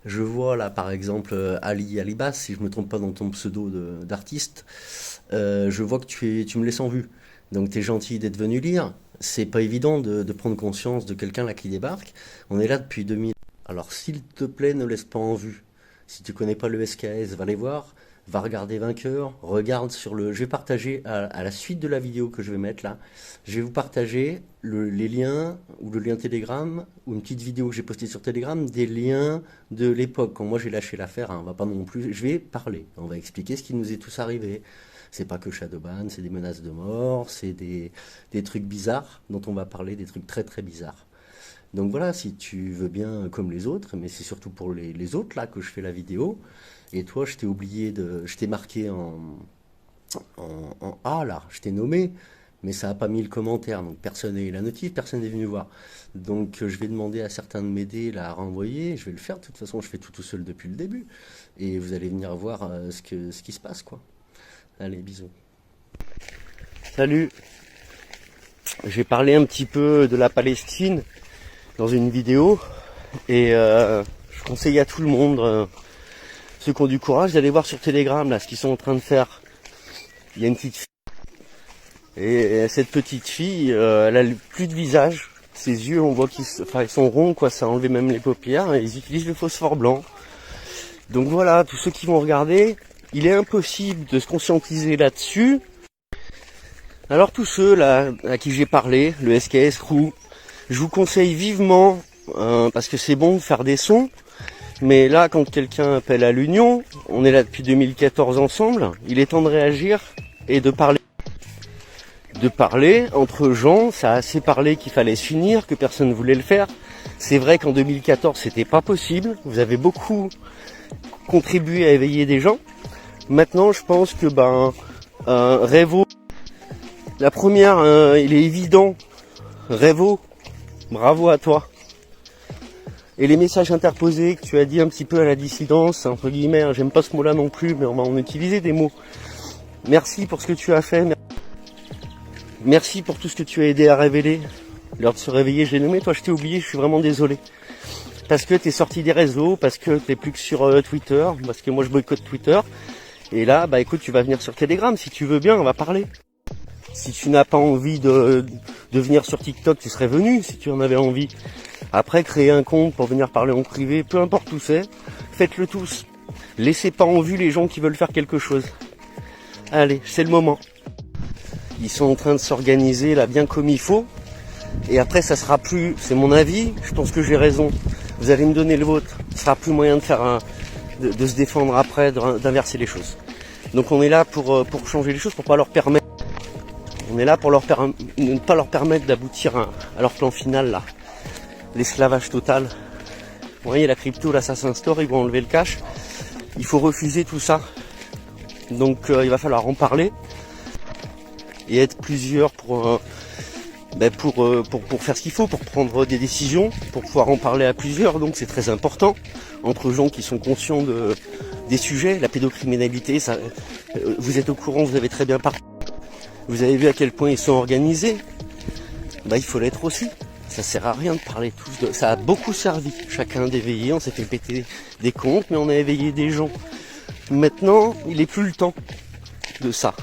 Je vois là par exemple Ali Alibas, si je me trompe pas dans ton pseudo d'artiste, je vois que tu me laisses en vue. Donc t'es gentil d'être venu lire. C'est pas évident de prendre conscience de quelqu'un là qui débarque. On est là depuis 2000. Alors s'il te plaît, ne laisse pas en vue. Si tu connais pas le SKS, va les voir, va regarder Vainqueur, regarde sur le. Je vais partager à la suite de la vidéo que je vais mettre là. Je vais vous partager les liens ou le lien Telegram ou une petite vidéo que j'ai postée sur Telegram des liens de l'époque quand moi j'ai lâché l'affaire. Hein, on va pas non plus. Je vais parler. On va expliquer ce qui nous est tous arrivé. C'est pas que Shadowban, c'est des menaces de mort, c'est des trucs bizarres dont on va parler, des trucs très très bizarres. Donc voilà, si tu veux bien comme les autres, mais c'est surtout pour les autres là que je fais la vidéo. Et toi, je t'ai marqué en A là, je t'ai nommé, mais ça n'a pas mis le commentaire, donc personne n'est la notif, personne n'est venu voir. Donc je vais demander à certains de m'aider là à renvoyer, je vais le faire, de toute façon je fais tout seul depuis le début, et vous allez venir voir ce qui se passe quoi. Allez, bisous. Salut, j'ai parlé un petit peu de la Palestine dans une vidéo, et je conseille à tout le monde, ceux qui ont du courage, d'aller voir sur Telegram là ce qu'ils sont en train de faire. Il y a une petite fille. Et cette petite fille, elle a plus de visage. Ses yeux, on voit ils sont ronds, quoi. Ça a enlevé même les paupières. Et ils utilisent le phosphore blanc. Donc voilà, tous ceux qui vont regarder, il est impossible de se conscientiser là-dessus. Alors tous ceux là à qui j'ai parlé, le SKS Crew, je vous conseille vivement, parce que c'est bon de faire des sons. Mais là, quand quelqu'un appelle à l'union, on est là depuis 2014 ensemble, il est temps de réagir et de parler. De parler entre gens, ça a assez parlé qu'il fallait s'unir, que personne ne voulait le faire. C'est vrai qu'en 2014, c'était pas possible. Vous avez beaucoup contribué à éveiller des gens. Maintenant, je pense que Revo, la première, il est évident. Revo, bravo à toi. Et les messages interposés que tu as dit un petit peu à la dissidence, entre guillemets, j'aime pas ce mot-là non plus, mais on va en utiliser des mots. Merci pour ce que tu as fait. Merci pour tout ce que tu as aidé à révéler. L'heure de se réveiller, je l'ai nommé. Toi, je t'ai oublié, je suis vraiment désolé. Parce que t'es sorti des réseaux, parce que t'es plus que sur Twitter, parce que moi je boycotte Twitter. Et là, écoute, tu vas venir sur Telegram. Si tu veux bien, on va parler. Si tu n'as pas envie de venir sur TikTok, tu serais venu si tu en avais envie. Après, créer un compte pour venir parler en privé, peu importe où c'est, faites-le tous. Laissez pas en vue les gens qui veulent faire quelque chose. Allez, c'est le moment. Ils sont en train de s'organiser là bien comme il faut. Et après, ça sera plus, c'est mon avis, je pense que j'ai raison. Vous allez me donner le vôtre. Ce sera plus moyen de faire de se défendre après, d'inverser les choses. Donc on est là pour changer les choses, pour pas leur permettre. On est là pour ne pas leur permettre d'aboutir à leur plan final là. L'esclavage total. Vous voyez, la crypto là, ça s'instaure, ils vont enlever le cash. Il faut refuser tout ça. Donc il va falloir en parler et être plusieurs pour faire ce qu'il faut, pour prendre des décisions, pour pouvoir en parler à plusieurs. Donc c'est très important entre gens qui sont conscients des sujets. La pédocriminalité, ça, vous êtes au courant, vous avez très bien parlé. Vous avez vu à quel point ils sont organisés. Il faut l'être aussi. Ça sert à rien de parler tous. Ça a beaucoup servi. Chacun d'éveiller, on s'est fait péter des comptes, mais on a éveillé des gens. Maintenant, il n'est plus le temps de ça.